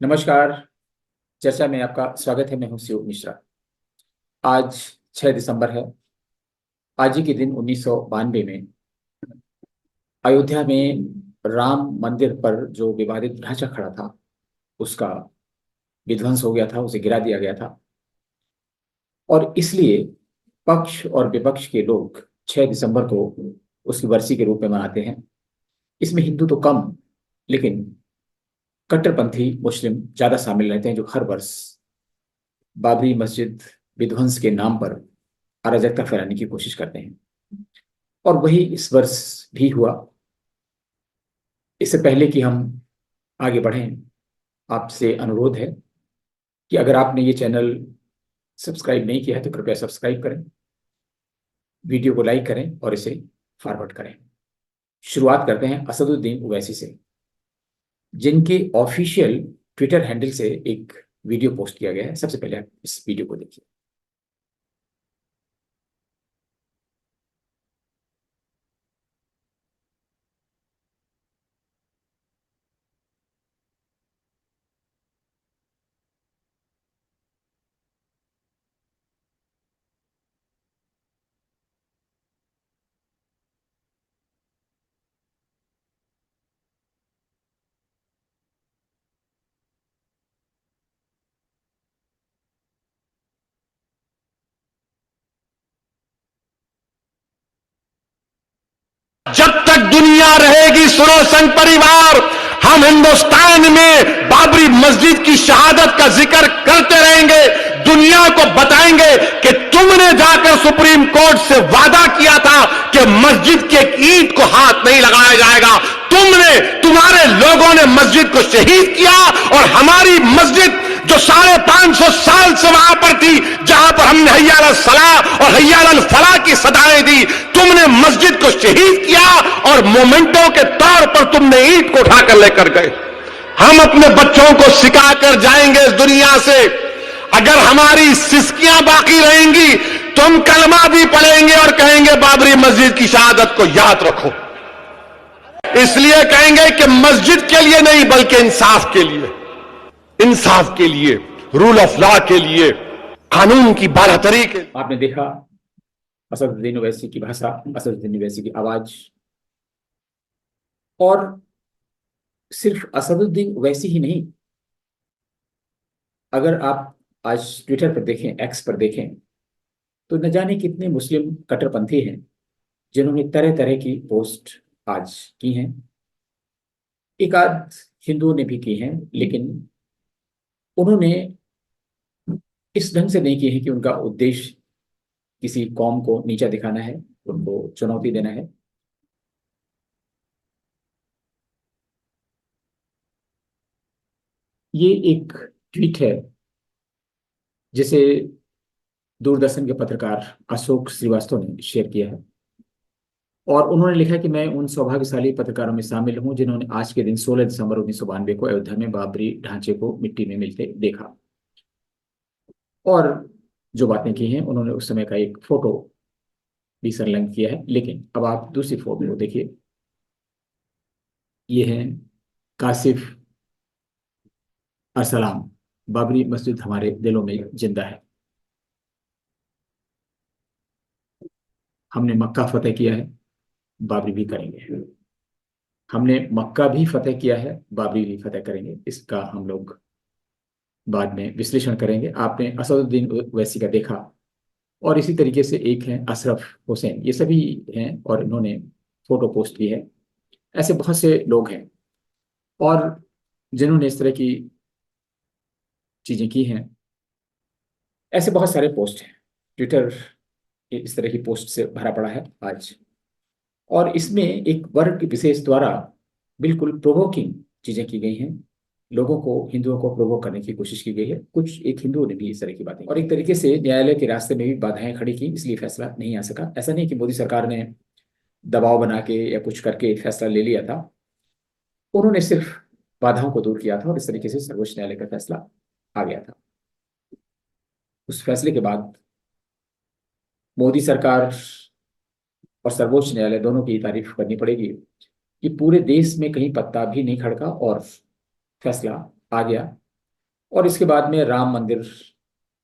नमस्कार। चर्चा में आपका स्वागत है। मैं हूं शिव मिश्रा। आज 6 दिसंबर है। आज ही के दिन 1992 में अयोध्या में राम मंदिर पर जो विवादित ढांचा खड़ा था उसका विध्वंस हो गया था, उसे गिरा दिया गया था। और इसलिए पक्ष और विपक्ष के लोग 6 दिसंबर को उसकी बरसी के रूप में मनाते हैं। इसमें हिंदू तो कम, लेकिन कट्टरपंथी मुस्लिम ज्यादा शामिल रहते हैं, जो हर वर्ष बाबरी मस्जिद विध्वंस के नाम पर अराजकता फैलाने की कोशिश करते हैं। और वही इस वर्ष भी हुआ। इससे पहले कि हम आगे बढ़ें, आपसे अनुरोध है कि अगर आपने ये चैनल सब्सक्राइब नहीं किया है तो कृपया सब्सक्राइब करें, वीडियो को लाइक करें और इसे फॉरवर्ड करें। शुरुआत करते हैं असदुद्दीन ओवैसी से, जिनके ऑफिशियल ट्विटर हैंडल से एक वीडियो पोस्ट किया गया है। सबसे पहले आप इस वीडियो को देखिए। जब तक दुनिया रहेगी सुनो संघ परिवार, हम हिंदुस्तान में बाबरी मस्जिद की शहादत का जिक्र करते रहेंगे। दुनिया को बताएंगे कि तुमने जाकर सुप्रीम कोर्ट से वादा किया था कि मस्जिद के एक ईंट को हाथ नहीं लगाया जाएगा। तुम्हारे लोगों ने मस्जिद को शहीद किया और हमारी मस्जिद जो 550 साल से वहां पर थी, जहां पर हमने हैया अल सलाह और हैया अल फलाह की सदाएं दी, तुमने मस्जिद को शहीद किया और मोमेंटो के तौर पर तुमने ईंट को उठाकर लेकर गए। हम अपने बच्चों को सिखाकर जाएंगे इस दुनिया से। अगर हमारी सिस्कियां बाकी रहेंगी तो हम कलमा भी पढ़ेंगे और कहेंगे बाबरी मस्जिद की शहादत को याद रखो। इसलिए कहेंगे कि मस्जिद के लिए नहीं बल्कि इंसाफ के लिए, इंसाफ के लिए, रूल ऑफ लॉ के लिए, कानून की बारादरी के लिए। आपने देखा असदुद्दीन ओवैसी की भाषा, असदुद्दीन ओवैसी की आवाज। और सिर्फ असदुद्दीन ओवैसी ही नहीं, अगर आप आज ट्विटर पर देखें, एक्स पर देखें, तो न जाने कितने मुस्लिम कट्टरपंथी हैं जिन्होंने तरह तरह की पोस्ट आज की हैं। एक आध हिंदुओं ने भी की हैं, लेकिन उन्होंने इस ढंग से नहीं की है कि उनका उद्देश्य किसी कौम को नीचा दिखाना है, उनको चुनौती देना है। ये एक ट्वीट है जिसे दूरदर्शन के पत्रकार अशोक श्रीवास्तव ने शेयर किया है। और उन्होंने लिखा कि मैं उन सौभाग्यशाली पत्रकारों में शामिल हूं जिन्होंने आज के दिन 16 दिसंबर 1992 को अयोध्या में बाबरी ढांचे को मिट्टी में मिलते देखा। और जो बातें की हैं, उन्होंने उस समय का एक फोटो भी संलग्न किया है। लेकिन अब आप दूसरी फोटो को देखिए। ये है कासिफ अर्सलाम। बाबरी मस्जिद हमारे दिलों में जिंदा है। हमने मक्का फतेह किया है, बाबरी भी करेंगे। हमने मक्का भी फतेह किया है, बाबरी भी फतेह करेंगे। इसका हम लोग बाद में विश्लेषण करेंगे। आपने असदुद्दीन ओवैसी का देखा, और इसी तरीके से एक है अशरफ हुसैन। ये सभी हैं और इन्होंने फोटो पोस्ट की है। ऐसे बहुत से लोग हैं और जिन्होंने इस तरह की चीजें की हैं। ऐसे बहुत सारे पोस्ट हैं। ट्विटर इस तरह की पोस्ट से भरा पड़ा है आज। और इसमें एक वर्ग विशेष द्वारा बिल्कुल प्रोवोकिंग चीजें की गई हैं। लोगों को, हिंदुओं को प्रोवोक करने की कोशिश की गई है। कुछ एक हिंदुओं ने भी इस तरह की बातें, और एक तरीके से न्यायालय के रास्ते में भी बाधाएं खड़ी की, इसलिए फैसला नहीं आ सका। ऐसा नहीं कि मोदी सरकार ने दबाव बना के या कुछ करके फैसला ले लिया था। उन्होंने सिर्फ बाधाओं को दूर किया था और इस तरीके से सर्वोच्च न्यायालय का फैसला आ गया था। उस फैसले के बाद मोदी सरकार और सर्वोच्च न्यायालय दोनों की तारीफ करनी पड़ेगी कि पूरे देश में कहीं पत्ता भी नहीं खड़का और फैसला आ गया और इसके बाद में राम मंदिर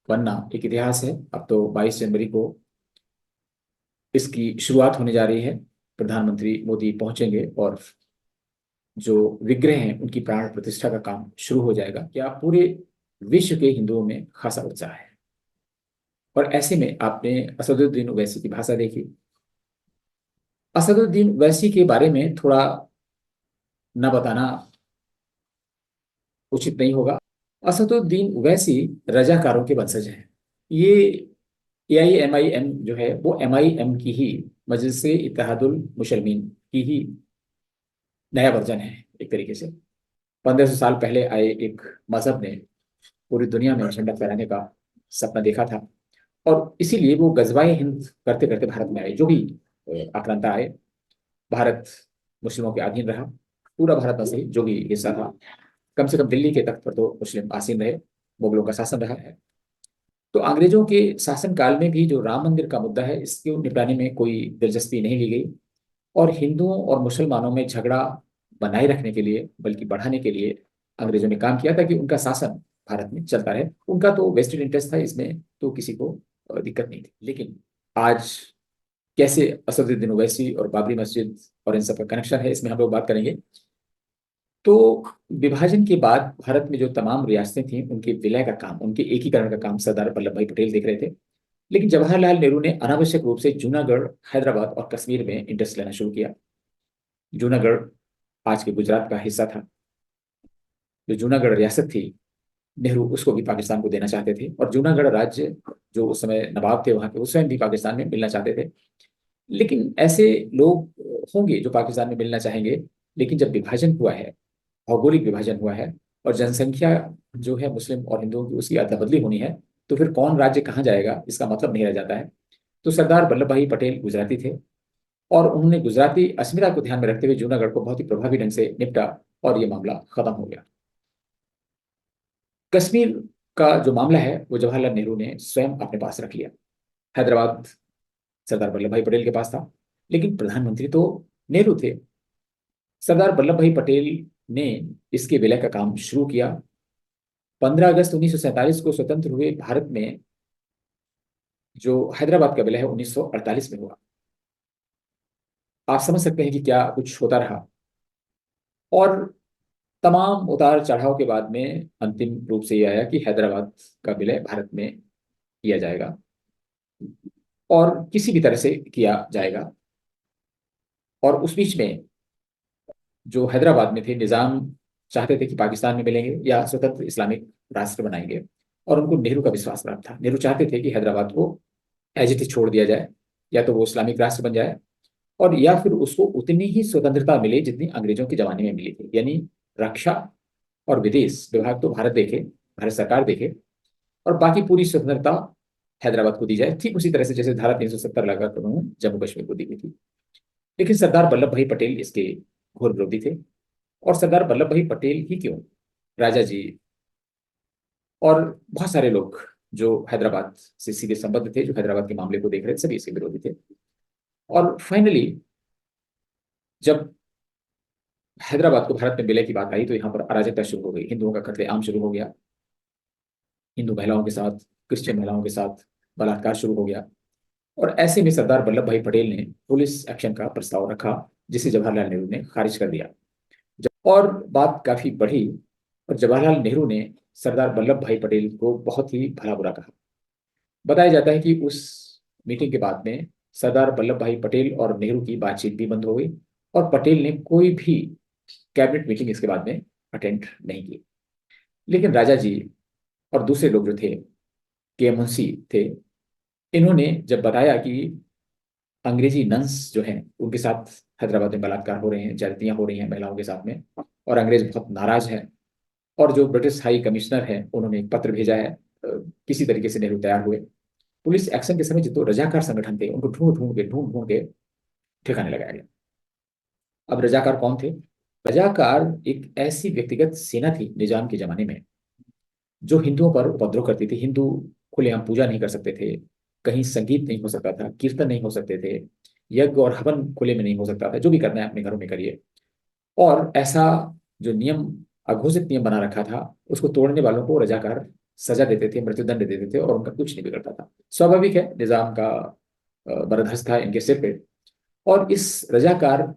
बनना एक इतिहास है। अब तो 22 जनवरी को इसकी शुरुआत होने जा रही है। प्रधानमंत्री मोदी पहुंचेंगे और जो विग्रह हैं उनकी प्राण प्रतिष्ठा का काम शुरू हो जाएगा। क्या पूरे विश्व के हिंदुओं में खासा उत्साह है। और ऐसे में आपने असदुद्दीन ओवैसी की भाषा देखी। असदुद्दीन ओवैसी के बारे में थोड़ा न बताना उचित नहीं होगा। असदुद्दीन ओवैसी रजाकारों के वंशज हैं। ये AIMIM जो है वो MIM की ही, मजलिस इत्तेहादुल मुसलमीन की ही नया वर्जन है एक तरीके से। 1500 साल पहले आए एक मजहब ने पूरी दुनिया में झंडा फहराने का सपना देखा था, और इसीलिए वो गजवाए हिंद करते करते भारत में आए। जो भी आक्रांता आए, भारत मुस्लिमों के अधीन रहा। पूरा भारत में सही जो भी हिस्सा था, कम से कम दिल्ली के तख्त पर तो मुस्लिम आसीन रहे। मुगलों का शासन रहा है। तो अंग्रेजों के शासन काल में भी जो राम मंदिर का मुद्दा है, इसके निपटाने में कोई दिलचस्पी नहीं ली गई। और हिंदुओं और मुसलमानों में झगड़ा बनाए रखने के लिए, बल्कि बढ़ाने के लिए अंग्रेजों ने काम किया, ताकि उनका शासन भारत में चलता रहे। उनका तो वेस्टेड इंटरेस्ट था इसमें, तो किसी को दिक्कत नहीं थी। लेकिन आज कैसे असदुद्दीन ओवैसी और बाबरी मस्जिद और इन सब का कनेक्शन है, इसमें हम लोग बात करेंगे। तो विभाजन के बाद भारत में जो तमाम रियासतें थीं, उनके विलय का काम, उनके एकीकरण का काम सरदार वल्लभ भाई पटेल देख रहे थे। लेकिन जवाहरलाल नेहरू ने अनावश्यक रूप से जूनागढ़, हैदराबाद और कश्मीर में इंटरेस्ट लेना शुरू किया। जूनागढ़ आज के गुजरात का हिस्सा था। जो जूनागढ़ रियासत थी, नेहरू उसको भी पाकिस्तान को देना चाहते थे। और जूनागढ़ राज्य, जो उस समय नवाब थे वहां के, उस समय भी पाकिस्तान में मिलना चाहते थे। लेकिन ऐसे लोग होंगे जो पाकिस्तान में मिलना चाहेंगे, लेकिन जब विभाजन हुआ है, भौगोलिक विभाजन हुआ है, और जनसंख्या जो है मुस्लिम और हिंदुओं की उसकी अदला बदली होनी है, तो फिर कौन राज्य कहाँ जाएगा इसका मतलब नहीं रह जाता है। तो सरदार वल्लभ भाई पटेल गुजराती थे, और उन्होंने गुजराती अस्मिता को ध्यान में रखते हुए जूनागढ़ को बहुत ही प्रभावी ढंग से निपटा, और ये मामला खत्म हो गया। कश्मीर का जो मामला है वो जवाहरलाल नेहरू ने स्वयं अपने पास रख लिया। हैदराबाद सरदार वल्लभ भाई पटेल के पास था, लेकिन प्रधानमंत्री तो नेहरू थे। सरदार वल्लभ भाई पटेल ने इसके विलय का काम शुरू किया। 15 अगस्त 1947 को स्वतंत्र हुए भारत में जो हैदराबाद का विलय है 1948 में हुआ। आप समझ सकते हैं कि क्या कुछ होता रहा। और तमाम उतार चढ़ाव के बाद में अंतिम रूप से यह आया कि हैदराबाद का विलय भारत में किया जाएगा, और किसी भी तरह से किया जाएगा। और उस बीच में जो हैदराबाद में थे, निजाम चाहते थे कि पाकिस्तान में मिलेंगे या स्वतंत्र इस्लामिक राष्ट्र बनाएंगे, और उनको नेहरू का विश्वास प्राप्त था। नेहरू चाहते थे कि हैदराबाद को एज इट इज छोड़ दिया जाए, या तो वो इस्लामिक राष्ट्र बन जाए, और या फिर उसको उतनी ही स्वतंत्रता मिले जितनी अंग्रेजों के जमाने में मिली थी। यानी रक्षा और विदेश विभाग तो भारत देखे, भारत सरकार देखे, और बाकी पूरी स्वतंत्रता हैदराबाद को दी जाए, ठीक उसी तरह से जैसे धारा 370 लगाकर उन्होंने जम्मू कश्मीर को दी हुई थी। लेकिन सरदार वल्लभ भाई पटेल इसके घोर विरोधी थे। और सरदार वल्लभ भाई पटेल ही क्यों, राजा जी और बहुत सारे लोग जो हैदराबाद से सीधे संबद्ध थे, जो हैदराबाद के मामले को देख रहे थे, सभी इसके विरोधी थे। और फाइनली जब हैदराबाद को भारत में विलय की बात आई, तो यहाँ पर अराजकता शुरू हो गई। हिंदुओं का कत्लेआम शुरू हो गया। हिंदू महिलाओं के साथ, क्रिश्चियन महिलाओं के साथ बलात्कार शुरू हो गया। और ऐसे में सरदार वल्लभ भाई पटेल ने पुलिस एक्शन का प्रस्ताव रखा, जिसे जवाहरलाल नेहरू ने खारिज कर दिया। और बात काफी बढ़ी, और जवाहरलाल नेहरू ने सरदार वल्लभ भाई पटेल को बहुत ही भला बुरा कहा। बताया जाता है कि उस मीटिंग के बाद में सरदार वल्लभ भाई पटेल और नेहरू की बातचीत भी बंद हो गई, और पटेल ने कोई भी कैबिनेट मीटिंग इसके बाद में अटेंड नहीं की। लेकिन राजा जी और दूसरे लोग जो थे, के मुंशी थे, इन्होंने जब बताया कि अंग्रेजी नन्स जो हैं उनके साथ हैदराबाद में बलात्कार हो रहे हैं, ज्यादतियां हो रही हैं महिलाओं के साथ में, और अंग्रेज बहुत नाराज हैं, और जो ब्रिटिश हाई कमिश्नर है उन्होंने एक पत्र भेजा है, किसी तरीके से नेहरू तैयार हुए। पुलिस एक्शन के समय जो रजाकार संगठन थे, उनको ढूंढ ढूंढ के ठिकाने लगाया गया। अब रजाकार कौन थे? रजाकार एक ऐसी व्यक्तिगत सेना थी निजाम के जमाने में, जो हिंदुओं पर उपद्रव करती थी। हिंदू खुलेआम पूजा नहीं कर सकते थे, कहीं संगीत नहीं हो सकता था, कीर्तन नहीं हो सकते थे, यज्ञ और हवन खुले में नहीं हो सकता था। जो भी करना है अपने घरों में करिए। और ऐसा जो नियम अघोषित नियम बना रखा था, उसको तोड़ने वालों को रजाकार सजा देते थे, मृत्युदंड देते थे और उनका कुछ नहीं बिगड़ता था। स्वाभाविक है, निजाम का बरदस्त था इनके सिर पे। और इस रजाकार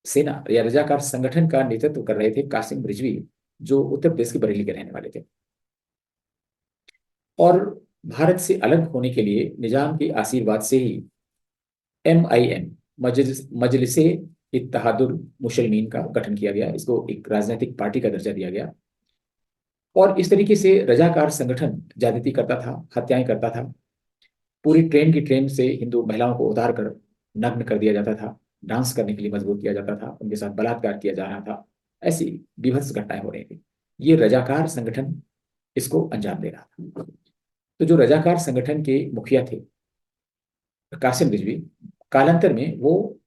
सेना या रजाकार संगठन का नेतृत्व कर रहे थे कासिम रिजवी, जो उत्तर प्रदेश के बरेली के रहने वाले थे। और भारत से अलग होने के लिए निजाम के आशीर्वाद से ही MIM, मजलिस इत्तेहादुल मुसलमीन का गठन किया गया। इसको एक राजनीतिक पार्टी का दर्जा दिया गया। और इस तरीके से रजाकार संगठन ज्यादती करता था, हत्याएं करता था। पूरी ट्रेन की ट्रेन से हिंदू महिलाओं को उतार कर नग्न कर दिया जाता था, डांस करने के लिए मजबूर किया जाता था, उनके साथ बलात्कार किया जा रहा था। ऐसी बीभत्स घटनाएं हो रही थी। ये रजाकार संगठन इसको अंजाम दे रहा था। तो जो रजाकार संगठन के मुखिया थे कासिम रिजवी, कालांतर में वो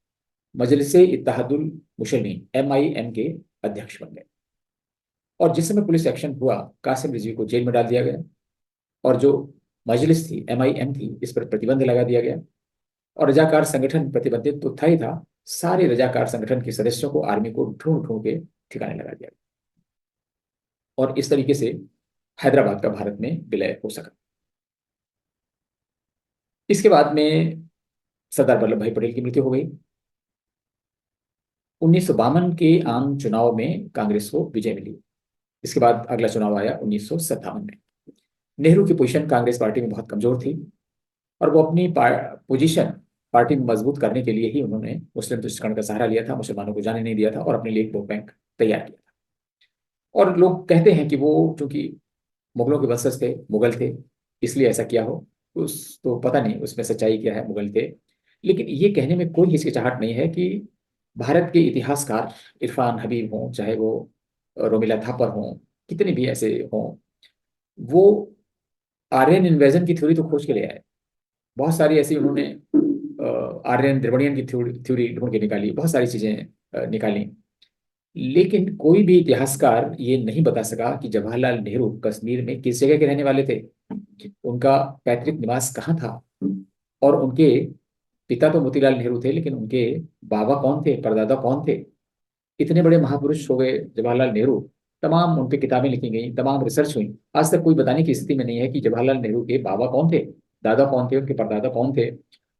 मजलिस इत्तेहादुल मुसलमीन MIM के अध्यक्ष बन गए। और जिस समय पुलिस एक्शन हुआ, कासिम रिजवी को जेल में डाल दिया गया। और जो मजलिस थी, MIM थी, इस पर प्रतिबंध लगा दिया गया। और रजाकार संगठन प्रतिबंधित तो था ही था, सारे रजाकार संगठन के सदस्यों को, आर्मी को ढूंढ ढूंढ के ठिकाने लगा दिया गया। और इस तरीके से हैदराबाद का भारत में विलय हो सका। इसके बाद में सरदार वल्लभ भाई पटेल की मृत्यु हो गई। 1952 के आम चुनाव में कांग्रेस को विजय मिली। इसके बाद अगला चुनाव आया 1957 में। नेहरू की पोजीशन कांग्रेस पार्टी में बहुत कमजोर थी और वो अपनी पोजीशन पार्टी में मजबूत करने के लिए ही उन्होंने मुस्लिम तुष्टिकरण का सहारा लिया था, मुसलमानों को जाने नहीं दिया था और अपने लिए एक वोट बैंक तैयार किया था। और लोग कहते हैं कि वो चूंकि मुगलों के वंशज थे, मुगल थे, इसलिए ऐसा किया हो। उस तो पता नहीं उसमें सच्चाई क्या है, मुगल थे। लेकिन ये कहने में कोई हिचकिचाहट नहीं है कि भारत के इतिहासकार इरफान हबीब हों, चाहे वो रोमिला थापर हों, कितने भी ऐसे हों, वो आर्यन इन्वेजन की थ्योरी तो खोज के ले आए। बहुत सारी ऐसी उन्होंने आर्यन द्रविड़ियन की थ्योरी ढूंढ के निकाली, बहुत सारी चीजें निकाली। लेकिन कोई भी इतिहासकार ये नहीं बता सका कि जवाहरलाल नेहरू कश्मीर में किस जगह के रहने वाले थे, उनका पैतृक निवास कहाँ था, और उनके पिता तो मोतीलाल नेहरू थे, लेकिन उनके बाबा कौन थे, परदादा कौन थे। इतने बड़े महापुरुष हो गए जवाहरलाल नेहरू, तमाम उन पे किताबें लिखी गई, तमाम रिसर्च हुई, आज तक कोई बताने की स्थिति में नहीं है कि जवाहरलाल नेहरू के बाबा कौन थे, दादा कौन थे, उनके परदादा कौन थे,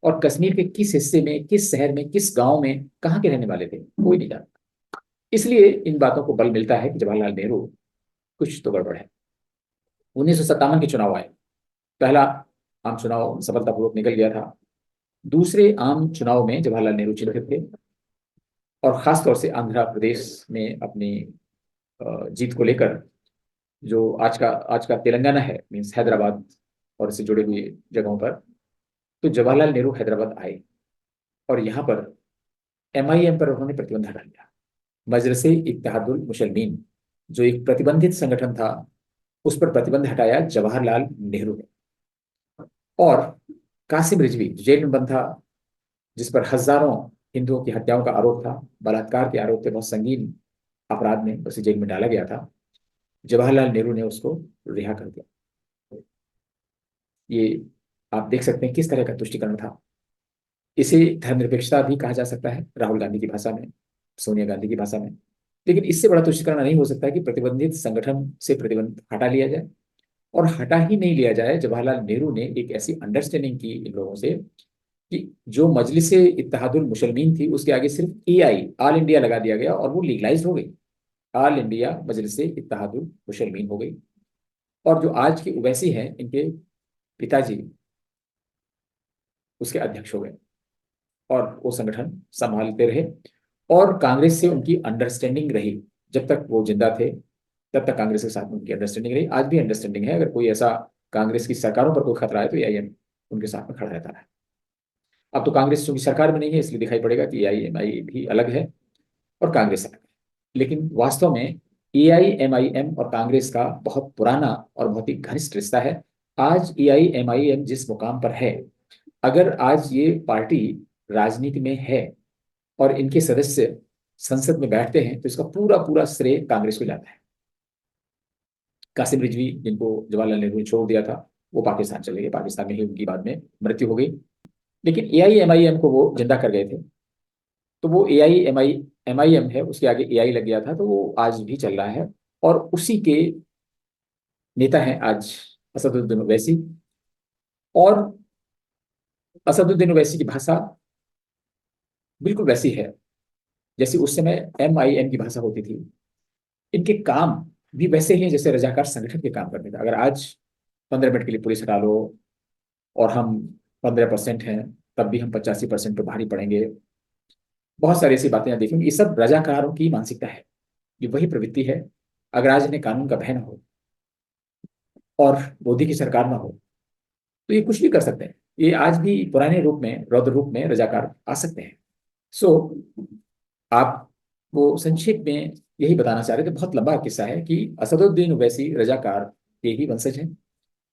और कश्मीर के किस हिस्से में, किस शहर में, किस गांव में, कहाँ के रहने वाले थे, कोई नहीं जानता। इसलिए इन बातों को बल मिलता है कि जवाहरलाल नेहरू कुछ तो गड़बड़ है। 1957 के चुनाव आए। पहला आम चुनाव सफलतापूर्वक निकल गया था। दूसरे आम चुनाव में जवाहरलाल नेहरू चिन्हित थे और खासतौर से आंध्र प्रदेश में अपनी जीत को लेकर, जो आज का तेलंगाना है, मीन्स हैदराबाद और इससे जुड़े हुए जगहों पर, तो जवाहरलाल नेहरू हैदराबाद आए और यहाँ पर MIM पर उन्होंने प्रतिबंध हटा दिया। मजलिस इत्तेहादुल मुसलमीन जो एक प्रतिबंधित संगठन था, उस पर प्रतिबंध हटाया जवाहरलाल नेहरू ने। और कासिम रिजवी जो जेल में बंद था, जिस पर हजारों हिंदुओं की हत्याओं का आरोप था, बलात्कार के आरोप थे, बहुत संगीन अपराध में उसे जेल में डाला गया था, जवाहरलाल नेहरू ने उसको रिहा कर दिया। ये आप देख सकते हैं किस तरह का तुष्टिकरण था। इसे धर्मनिरपेक्षता भी कहा जा सकता है राहुल गांधी की भाषा में, सोनिया गांधी की भाषा में। लेकिन इससे बड़ा तुष्टिकरण नहीं हो सकता कि प्रतिबंधित संगठन से प्रतिबंध हटा लिया जाए। और हटा ही नहीं लिया जाए, जवाहरलाल नेहरू ने एक ऐसी अंडरस्टैंडिंग की इन लोगों से कि जो मजलिस इत्तेहादुल मुसलमीन थी, उसके आगे सिर्फ AI, ऑल इंडिया लगा दिया गया और वो लीगलाइज हो गई। ऑल इंडिया मजलिस इत्तेहादुल मुसलमीन हो गई। और जो आज की ओवैसी हैं, इनके पिताजी उसके अध्यक्ष हो गए और वो संगठन संभालते रहे। और कांग्रेस से उनकी अंडरस्टैंडिंग रही, जब तक वो जिंदा थे तब तक कांग्रेस के साथ उनकी अंडरस्टैंडिंग रही। आज भी अंडरस्टैंडिंग है। अगर कोई ऐसा कांग्रेस की सरकारों पर कोई खतरा है तो AIM उनके साथ में खड़ा रहता है। अब तो कांग्रेस चूंकि सरकार में नहीं है, इसलिए दिखाई पड़ेगा कि AIMI भी अलग है और कांग्रेस अलग है। लेकिन वास्तव में AIMIM और कांग्रेस का बहुत पुराना और बहुत ही घनिष्ठ रिश्ता है। आज AIMIM जिस मुकाम पर है, अगर आज ये पार्टी राजनीति में है और इनके सदस्य संसद में बैठते हैं, तो इसका पूरा पूरा श्रेय कांग्रेस को जाता है। कासिम रिजवी, जिनको जवाहरलाल नेहरू ने छोड़ दिया था, वो पाकिस्तान चले गए। पाकिस्तान में ही उनकी बाद में मृत्यु हो गई। लेकिन AIMIM को वो जिंदा कर गए थे। तो वो AIMIM है, उसके आगे AI लग गया था, तो वो आज भी चल रहा है। और उसी के नेता हैं आज असदुद्दीन ओवैसी। और असदुद्दीन ओवैसी की भाषा बिल्कुल वैसी है जैसी उस समय MIM की भाषा होती थी। इनके काम भी वैसे ही हैं जैसे रजाकार संगठन के काम करते थे। अगर आज 15 मिनट के लिए पुलिस हटा लो और हम 15% हैं, तब भी हम 85% पे भारी पड़ेंगे। बहुत सारी ऐसी बातें देखेंगे। ये सब रजाकारों की मानसिकता है, ये वही प्रवृत्ति है। अगर आज इन्हें कानून का भय न हो और मोदी की सरकार ना हो तो ये कुछ भी कर सकते हैं। ये आज भी पुराने रूप में, रौद्र रूप में रजाकार आ सकते हैं। सो आप वो संक्षेप में यही बताना चाह रहे थे। बहुत लंबा किस्सा है कि असदुद्दीन ओवैसी रजाकार के ही वंशज हैं।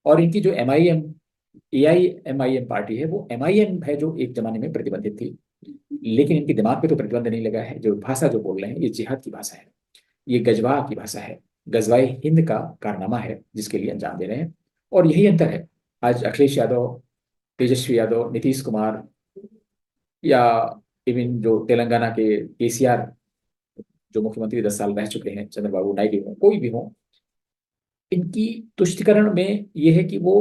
और इनकी जो MIM AIMIM पार्टी है, वो MIM है जो एक जमाने में प्रतिबंधित थी, लेकिन इनके दिमाग पे तो प्रतिबंध नहीं लगा है। जो भाषा जो बोल रहे हैं, ये जिहाद की भाषा है, ये गजवा की भाषा है, गजवाए हिंद का कारनामा है जिसके लिए अंजाम दे रहे हैं। और यही अंतर है। आज अखिलेश यादव, तेजस्वी यादव, नीतीश कुमार, या इवन जो तेलंगाना के KCR, जो मुख्यमंत्री 10 साल रह चुके हैं, चंद्रबाबू नायडू हो, कोई भी हो, इनकी तुष्टिकरण में यह है कि वो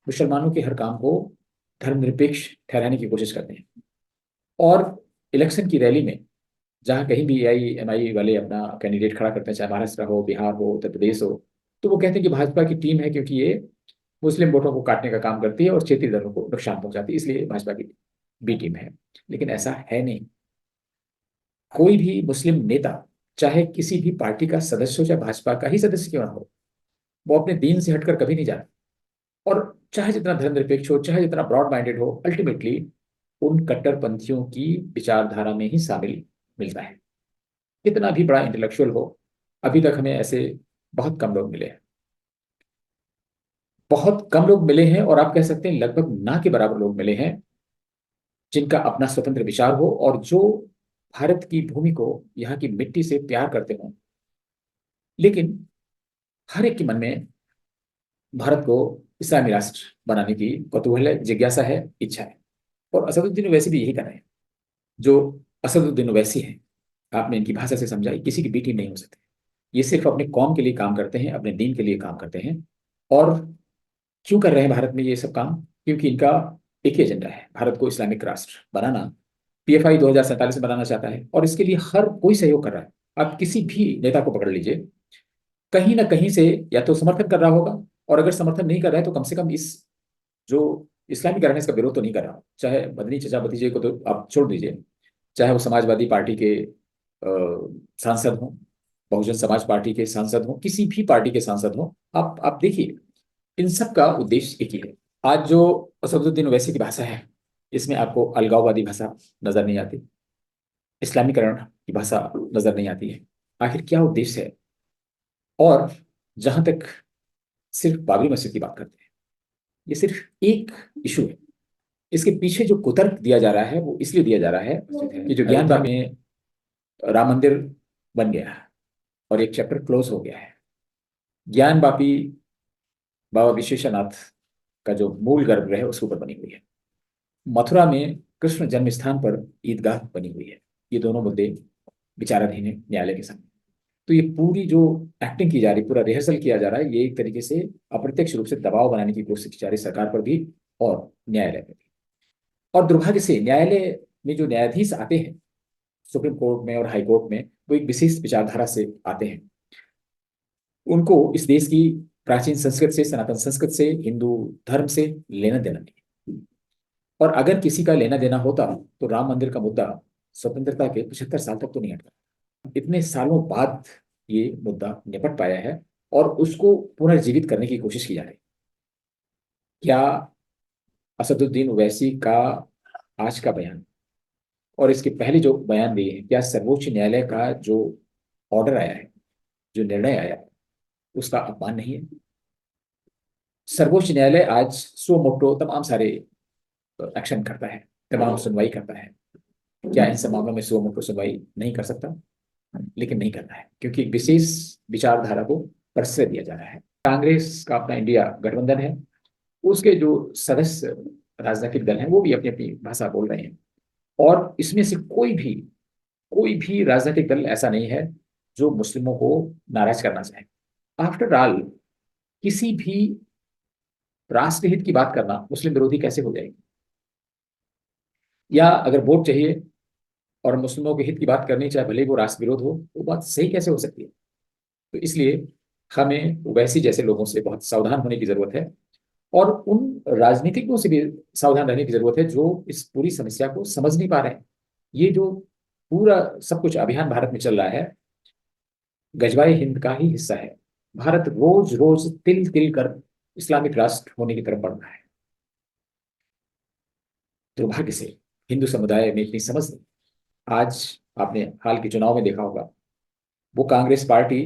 मुसलमानों के हर काम को धर्मनिरपेक्ष ठहराने की कोशिश करते हैं। और इलेक्शन की रैली में जहां कहीं भी AIMI वाले अपना कैंडिडेट खड़ा करते हैं, चाहे महाराष्ट्र हो, बिहार हो, उत्तर प्रदेश हो, तो वो कहते हैं कि भाजपा की टीम है क्योंकि ये मुस्लिम वोटों को काटने का काम करती है और क्षेत्रीय दलों को नुकसान पहुंचाती है, इसलिए भाजपा की B टीम है। लेकिन ऐसा है नहीं। कोई भी मुस्लिम नेता, चाहे किसी भी पार्टी का सदस्य हो, चाहे भाजपा का ही सदस्य क्यों ना हो, वो अपने दीन से हटकर कभी नहीं जाता। और चाहे जितना धर्मनिरपेक्ष हो, चाहे जितना ब्रॉड माइंडेड हो, अल्टीमेटली उन कट्टरपंथियों की विचारधारा में ही शामिल मिलता है। कितना भी बड़ा इंटेलेक्चुअल हो, अभी तक हमें ऐसे बहुत कम लोग मिले हैं। बहुत कम लोग मिले हैं, और आप कह सकते हैं लगभग ना के बराबर लोग मिले हैं जिनका अपना स्वतंत्र विचार हो और जो भारत की भूमि को, यहाँ की मिट्टी से प्यार करते हों। लेकिन हर एक के मन में भारत को इस्लामी राष्ट्र बनाने की कौतूहल है, जिज्ञासा है, इच्छा है। और असदुद्दीन ओवैसी भी यही कर रहे हैं। जो असदुद्दीन ओवैसी हैं, आपने इनकी भाषा से समझा, किसी की B टीम नहीं हो सकती। ये सिर्फ अपने कौम के लिए काम करते हैं, अपने दीन के लिए काम करते हैं। और क्यों कर रहे हैं भारत में ये सब काम? क्योंकि इनका एक ही एजेंडा है, भारत को इस्लामिक राष्ट्र बनाना। PFI 2047 में बनाना चाहता है, और इसके लिए हर कोई सहयोग कर रहा है। आप किसी भी नेता को पकड़ लीजिए, कहीं ना कहीं से या तो समर्थन कर रहा होगा, और अगर समर्थन नहीं कर रहा है तो कम से कम इस जो इस्लामीकरण है इसका विरोध तो नहीं कर रहा। चाहे मदनी चचा भतीजे को तो आप छोड़ दीजिए, चाहे वो समाजवादी पार्टी के सांसद हों, बहुजन समाज पार्टी के सांसद हों, किसी भी पार्टी के सांसद हों, आप देखिए, इन सब का उद्देश्य एक ही है। आज जो असदुद्दीन ओवैसी की भाषा है, इसमें आपको अलगाववादी भाषा नजर नहीं आती, इस्लामीकरण की भाषा नजर नहीं आती है। आखिर क्या उद्देश्य है? और जहां तक सिर्फ बाबरी मस्जिद की बात करते हैं, ये सिर्फ एक इशू है। इसके पीछे जो कुतर्क दिया जा रहा है वो इसलिए दिया जा रहा है कि जो ज्ञान में राम मंदिर बन गया है और एक चैप्टर क्लोज हो गया है। ज्ञान वापी बाबा विश्वेश्वरनाथ का जो मूल गर्भ है उसके ऊपर बनी हुई है। मथुरा में कृष्ण जन्म स्थान पर ईदगाह बनी हुई है। ये दोनों मुद्दे विचाराधीन है न्यायालय के सामने। तो ये पूरी जो एक्टिंग की जा रही, पूरा रिहर्सल किया जा रहा है, ये एक तरीके से अप्रत्यक्ष रूप से दबाव बनाने की कोशिश की जा रही सरकार पर भी और न्यायालय पर भी। और दुर्भाग्य से न्यायालय में जो न्यायाधीश आते हैं सुप्रीम कोर्ट में और हाई कोर्ट में, वो एक विशेष विचारधारा से आते हैं। उनको इस देश की प्राचीन संस्कृत से, सनातन संस्कृत से, हिंदू धर्म से लेना देना नहीं। और अगर किसी का लेना देना होता तो राम मंदिर का मुद्दा स्वतंत्रता के 75 साल तक तो नहीं हटता। इतने सालों बाद ये मुद्दा निपट पाया है और उसको पुनर्जीवित करने की कोशिश की जा रही है। क्या असदुद्दीन ओवैसी का आज का बयान और इसके पहले जो बयान दिए हैं, क्या सर्वोच्च न्यायालय का जो ऑर्डर आया है, जो निर्णय आया है, उसका अपमान नहीं है? सर्वोच्च न्यायालय आज सो मोटो तमाम सारे एक्शन करता है, तमाम सुनवाई करता है। क्या इन सब मामलों में सो मोटो सुनवाई नहीं कर सकता? लेकिन नहीं करता है क्योंकि एक विशेष विचारधारा को प्रश्रय दिया जा रहा है। कांग्रेस का अपना इंडिया गठबंधन है, उसके जो सदस्य राजनीतिक दल हैं वो भी अपनी अपनी भाषा बोल रहे हैं। और इसमें से कोई भी राजनीतिक दल ऐसा नहीं है जो मुस्लिमों को नाराज करना चाहे। आफ्टर ऑल, किसी भी राष्ट्र हित की बात करना मुस्लिम विरोधी कैसे हो जाएगी? या अगर वोट चाहिए और मुस्लिमों के हित की बात करनी, चाहे भले ही वो राष्ट्र विरोध हो, तो बात सही कैसे हो सकती है? तो इसलिए हमें ओवैसी जैसे लोगों से बहुत सावधान होने की जरूरत है, और उन राजनीतिज्ञों से भी सावधान रहने की जरूरत है जो इस पूरी समस्या को समझ नहीं पा रहे हैं। ये जो पूरा सब कुछ अभियान भारत में चल रहा है, गजवाए हिंद का ही हिस्सा है। भारत रोज रोज तिल तिल कर इस्लामिक राष्ट्र होने की तरफ बढ़ रहा है। दुर्भाग्य से हिंदू समुदाय में इतनी समझ नहीं। आज आपने हाल के चुनाव में देखा होगा, वो कांग्रेस पार्टी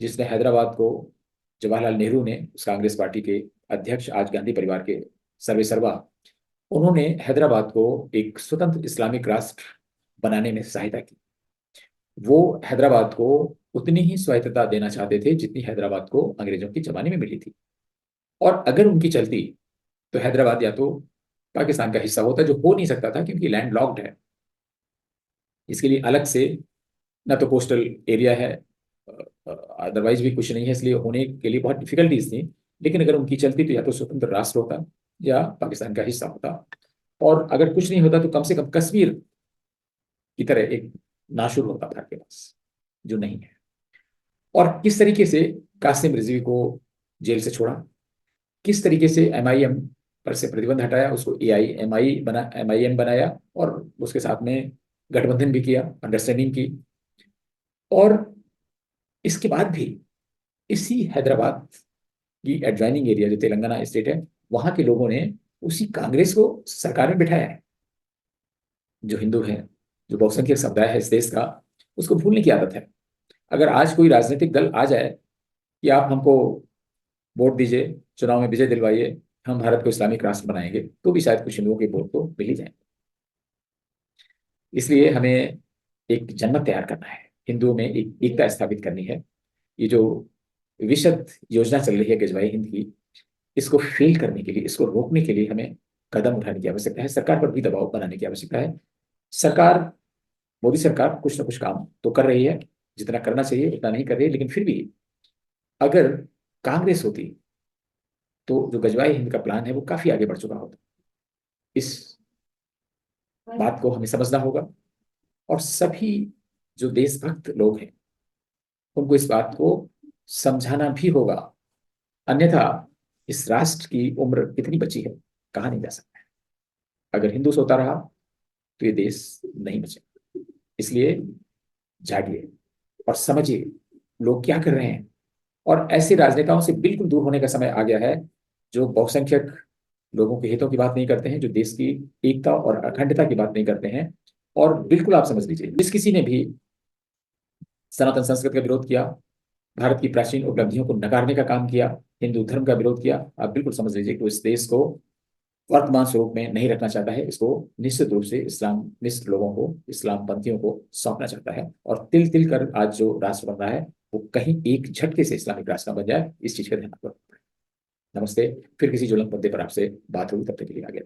जिसने हैदराबाद को, जवाहरलाल नेहरू ने, उस कांग्रेस पार्टी के अध्यक्ष, आज गांधी परिवार के सर्वे सर्वा, उन्होंने हैदराबाद को एक स्वतंत्र इस्लामिक राष्ट्र बनाने में सहायता की। वो हैदराबाद को उतनी ही स्वायत्तता देना चाहते थे जितनी हैदराबाद को अंग्रेजों की जमाने में मिली थी। और अगर उनकी चलती तो हैदराबाद या तो पाकिस्तान का हिस्सा होता, जो हो नहीं सकता था क्योंकि लैंड लॉक्ड है। इसके लिए अलग से ना तो कोस्टल एरिया है, अदरवाइज भी कुछ नहीं है, इसलिए होने के लिए बहुत डिफिकल्टीज थी। लेकिन अगर उनकी चलती तो या तो स्वतंत्र राष्ट्र होता या पाकिस्तान का हिस्सा होता, और अगर कुछ नहीं होता तो कम से कम कश्मीर की तरह एक नाशुर होता भारत के पास, जो नहीं है। और किस तरीके से कासिम रिजवी को जेल से छोड़ा, किस तरीके से एमआईएम पर से प्रतिबंध हटाया, उसको एमआईएम बनाया, और उसके साथ में गठबंधन भी किया, अंडरस्टैंडिंग की। और इसके बाद भी इसी हैदराबाद की एडजॉइनिंग एरिया जो तेलंगाना स्टेट है, वहां के लोगों ने उसी कांग्रेस को सरकार में बिठाया है। जो हिंदू है, जो बहुसंख्यक समुदाय है इस देश का, उसको भूलने की आदत है। अगर आज कोई राजनीतिक दल आ जाए कि आप हमको वोट दीजिए, चुनाव में विजय दिलवाइए, हम भारत को इस्लामिक राष्ट्र बनाएंगे, तो भी शायद कुछ हिंदुओं के वोट तो मिल ही जाए। इसलिए हमें एक जनमत तैयार करना है, हिंदुओं में एक एकता स्थापित करनी है। ये जो विशद योजना चल रही है गजवाई हिंद की, इसको फेल करने के लिए, इसको रोकने के लिए हमें कदम उठाने की आवश्यकता है। सरकार पर भी दबाव बनाने की आवश्यकता है। सरकार, मोदी सरकार कुछ ना कुछ काम तो कर रही है, जितना करना चाहिए उतना नहीं कर रही है, लेकिन फिर भी अगर कांग्रेस होती तो जो गजवाई हिंद का प्लान है वो काफी आगे बढ़ चुका होता। इस बात को हमें समझना होगा, और सभी जो देशभक्त लोग हैं उनको इस बात को समझाना भी होगा। अन्यथा इस राष्ट्र की उम्र कितनी बची है कहा नहीं जा सकता है। अगर हिंदू सोता रहा तो ये देश नहीं बचेगा। इसलिए जागिए और समझिए लोग क्या कर रहे हैं, और ऐसे राजनेताओं से बिल्कुल दूर होने का समय आ गया है जो बहुसंख्यक लोगों के हितों की बात नहीं करते हैं, जो देश की एकता और अखंडता की बात नहीं करते हैं। और बिल्कुल आप समझ लीजिए, जिस किसी ने भी सनातन संस्कृति का विरोध किया, भारत की प्राचीन उपलब्धियों को नकारने का काम किया, हिंदू धर्म का विरोध किया, आप बिल्कुल समझ लीजिए कि इस देश को वर्तमान स्वरूप में नहीं रखना चाहता है। इसको निश्चित रूप से इस्लामिस्ट लोगों को, इस्लाम पंथियों को सौंपना चाहता है। और तिल तिल कर आज जो राष्ट्र बन रहा है वो कहीं एक झटके से इस्लामिक राष्ट्र बन जाए, इस चीज का ध्यान रखना। नमस्ते। फिर किसी ज्वलंत मुद्दे पर आपसे बात होगी, तब तक के लिए आगे।